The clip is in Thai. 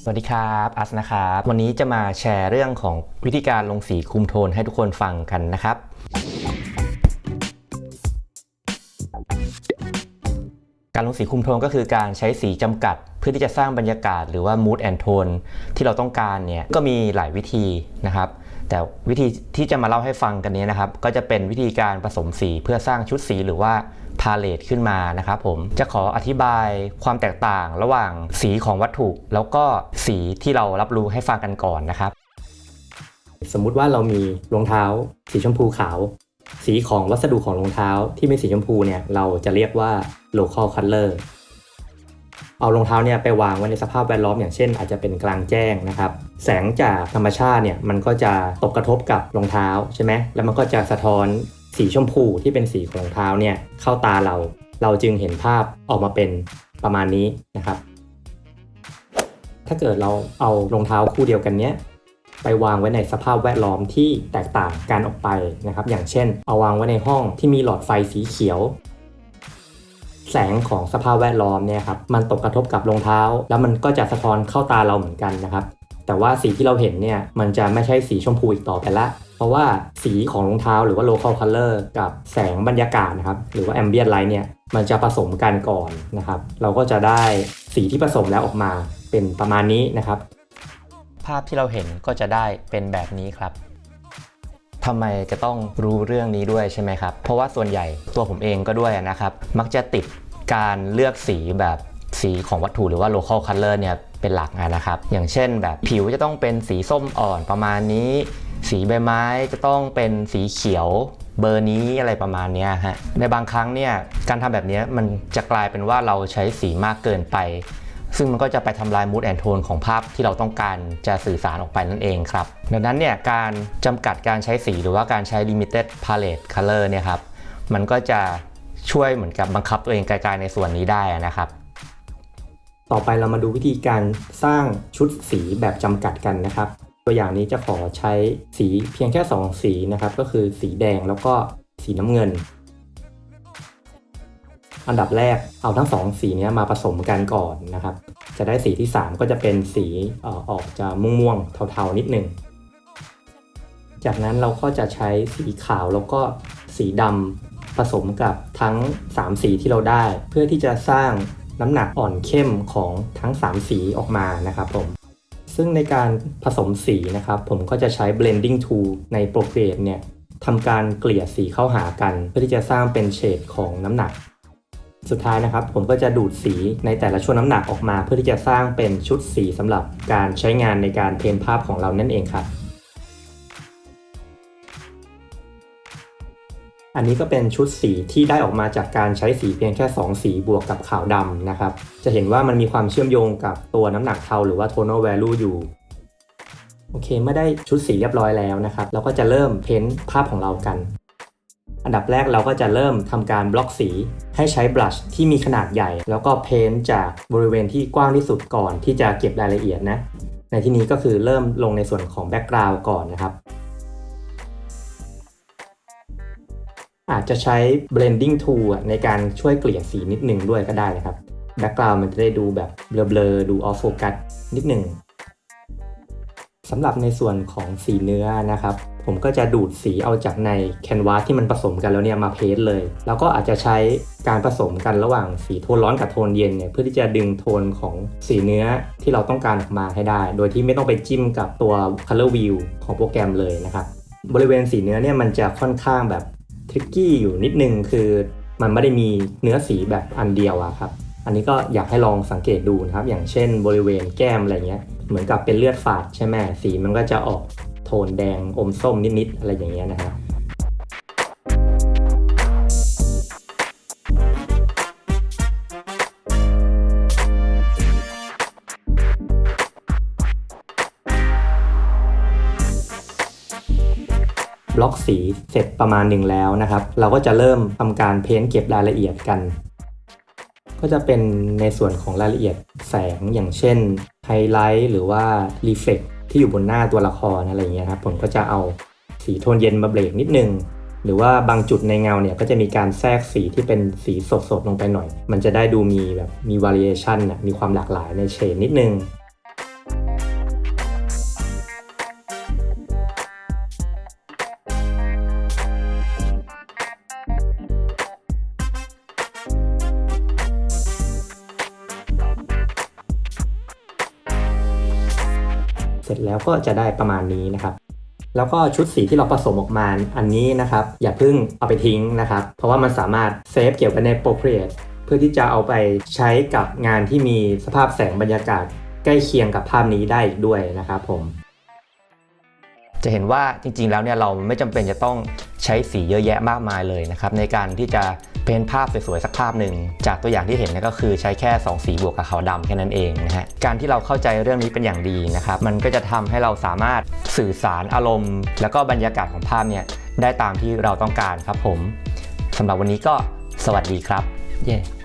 สวัสดีครับอัสนะครับวันนี้จะมาแชร์เรื่องของวิธีการลงสีคุมโทนให้ทุกคนฟังกันนะครับการลงสีคุมโทนก็คือการใช้สีจำกัดเพื่อที่จะสร้างบรรยากาศหรือว่า mood and tone ที่เราต้องการเนี่ยก็มีหลายวิธีนะครับแต่วิธีที่จะมาเล่าให้ฟังกันนี้นะครับก็จะเป็นวิธีการผสมสีเพื่อสร้างชุดสีหรือว่าพาเลตขึ้นมานะครับผมจะขออธิบายความแตกต่างระหว่างสีของวัตถุแล้วก็สีที่เรารับรู้ให้ฟังกันก่อนนะครับสมมุติว่าเรามีรองเท้าสีชมพูขาวสีของวัสดุของรองเท้าที่เป็นสีชมพูเนี่ยเราจะเรียกว่า local color เอารองเท้าเนี่ยไปวางไว้ในสภาพแวดล้อมอย่างเช่นอาจจะเป็นกลางแจ้งนะครับแสงจากธรรมชาติเนี่ยมันก็จะตกกระทบกับรองเท้าใช่ไหมแล้วมันก็จะสะท้อนสีชมพูที่เป็นสีของรองเท้าเนี่ยเข้าตาเราจึงเห็นภาพออกมาเป็นประมาณนี้นะครับถ้าเกิดเราเอารองเท้าคู่เดียวกันเนี้ยไปวางไว้ในสภาพแวดล้อมที่แตกต่างกันออกไปนะครับอย่างเช่นเอาวางไว้ในห้องที่มีหลอดไฟสีเขียวแสงของสภาพแวดล้อมเนี่ยครับมันตกกระทบกับรองเท้าแล้วมันก็จะสะท้อนเข้าตาเราเหมือนกันนะครับแต่ว่าสีที่เราเห็นเนี่ยมันจะไม่ใช่สีชมพูอีกต่อไปละเพราะว่าสีของรองเท้าหรือว่า local color กับแสงบรรยากาศนะครับหรือว่า ambient light เนี่ยมันจะผสมกันก่อนนะครับเราก็จะได้สีที่ผสมแล้วออกมาเป็นประมาณนี้นะครับภาพที่เราเห็นก็จะได้เป็นแบบนี้ครับทำไมจะต้องรู้เรื่องนี้ด้วยใช่ไหมครับเพราะว่าส่วนใหญ่ตัวผมเองก็ด้วยนะครับมักจะติดการเลือกสีแบบสีของวัตถุหรือว่า local color เนี่ยเป็นหลักนะครับอย่างเช่นแบบผิวจะต้องเป็นสีส้มอ่อนประมาณนี้สีใบไม้จะต้องเป็นสีเขียวเบอร์นี้อะไรประมาณนี้ฮะในบางครั้งเนี่ยการทำแบบนี้มันจะกลายเป็นว่าเราใช้สีมากเกินไปซึ่งมันก็จะไปทำลาย mood and tone ของภาพที่เราต้องการจะสื่อสารออกไปนั่นเองครับดังนั้นเนี่ยการจำกัดการใช้สีหรือว่าการใช้ limited palette color เนี่ยครับมันก็จะช่วยเหมือนกับบังคับตัวเองไกลๆในส่วนนี้ได้นะครับต่อไปเรามาดูวิธีการสร้างชุดสีแบบจำกัดกันนะครับตัวอย่างนี้จะขอใช้สีเพียงแค่2สีนะครับก็คือสีแดงแล้วก็สีน้ำเงินอันดับแรกเอาทั้ง2สีนี้มาผสมกันก่อนนะครับจะได้สีที่3ก็จะเป็นสีออกจะม่วงๆเทาๆนิดนึงจากนั้นเราก็จะใช้สีขาวแล้วก็สีดำผสมกับทั้ง3สีที่เราได้เพื่อที่จะสร้างน้ำหนักอ่อนเข้มของทั้ง3สีออกมานะครับผมซึ่งในการผสมสีนะครับผมก็จะใช้ blending tool ใน Procreate เนี่ยทำการเกลี่ยสีเข้าหากันเพื่อที่จะสร้างเป็นเฉดของน้ำหนักสุดท้ายนะครับผมก็จะดูดสีในแต่ละช่วงน้ำหนักออกมาเพื่อที่จะสร้างเป็นชุดสีสำหรับการใช้งานในการเพ้นท์ภาพของเรานั่นเองครับอันนี้ก็เป็นชุดสีที่ได้ออกมาจากการใช้สีเพียงแค่2สีบวกกับขาวดำนะครับจะเห็นว่ามันมีความเชื่อมโยงกับตัวน้ำหนักเทาหรือว่า tonal value อยู่โอเคเมื่อได้ชุดสีเรียบร้อยแล้วนะครับเราก็จะเริ่มเพ้นท์ภาพของเรากันอันดับแรกเราก็จะเริ่มทำการบล็อกสีให้ใช้บลัชที่มีขนาดใหญ่แล้วก็เพ้นท์จากบริเวณที่กว้างที่สุดก่อนที่จะเก็บรายละเอียดนะในที่นี้ก็คือเริ่มลงในส่วนของแบ็กกราวด์ก่อนนะครับอาจจะใช้ blending tool ในการช่วยเกลี่ยสีนิดนึงด้วยก็ได้นะครับแบ็กกราวด์มันจะได้ดูแบบเบลอๆดู off focus นิดนึงสำหรับในส่วนของสีเนื้อนะครับผมก็จะดูดสีเอาจากในแคนวาสที่มันผสมกันแล้วเนี่ยมาเพ้นท์เลยแล้วก็อาจจะใช้การผสมกันระหว่างสีโทนร้อนกับโทนเย็นเนี่ยเพื่อที่จะดึงโทนของสีเนื้อที่เราต้องการออกมาให้ได้โดยที่ไม่ต้องไปจิ้มกับตัว color wheel ของโปรแกรมเลยนะครับบริเวณสีเนื้อเนี่ยมันจะค่อนข้างแบบทริกกี้อยู่นิดนึงคือมันไม่ได้มีเนื้อสีแบบอันเดียวอะครับอันนี้ก็อยากให้ลองสังเกตดูนะครับอย่างเช่นบริเวณแก้มอะไรเงี้ยเหมือนกับเป็นเลือดฝาดใช่ไหมสีมันก็จะออกโทนแดงอมส้มนิดๆอะไรอย่างเงี้ยนะครับบล็อกสีเสร็จประมาณหนึ่งแล้วนะครับเราก็จะเริ่มทำการเพ้นท์เก็บรายละเอียดกันก็จะเป็นในส่วนของรายละเอียดแสงอย่างเช่นไฮไลท์หรือว่ารีเฟล็กที่อยู่บนหน้าตัวละครอะไรอย่างเงี้ยครับผมก็จะเอาสีโทนเย็นมาเบรกนิดนึงหรือว่าบางจุดในเงาเนี่ยก็จะมีการแทรกสีที่เป็นสีสดๆลงไปหน่อยมันจะได้ดูมีแบบมี variation มีความหลากหลายในเฉดนิดนึง เสร็จแล้วก็จะได้ประมาณนี้นะครับแล้วก็ชุดสีที่เราผสมออกมาอันนี้นะครับอย่าเพิ่งเอาไปทิ้งนะครับเพราะว่ามันสามารถเซฟเก็บไว้ใน Procreate เพื่อที่จะเอาไปใช้กับงานที่มีสภาพแสงบรรยากาศใกล้เคียงกับภาพนี้ได้อีกด้วยนะครับผมจะเห็นว่าจริงๆแล้วเนี่ยเราไม่จำเป็นจะต้องใช้สีเยอะแยะมากมายเลยนะครับในการที่จะเพ้นภาพสวยๆสักภาพหนึ่งจากตัวอย่างที่เห็นเนี่ยก็คือใช้แค่2สีบวกกับขาวดำแค่นั้นเองนะฮะการที่เราเข้าใจเรื่องนี้เป็นอย่างดีนะครับมันก็จะทำให้เราสามารถสื่อสารอารมณ์แล้วก็บรรยากาศของภาพเนี่ยได้ตามที่เราต้องการครับผมสำหรับวันนี้ก็สวัสดีครับเย้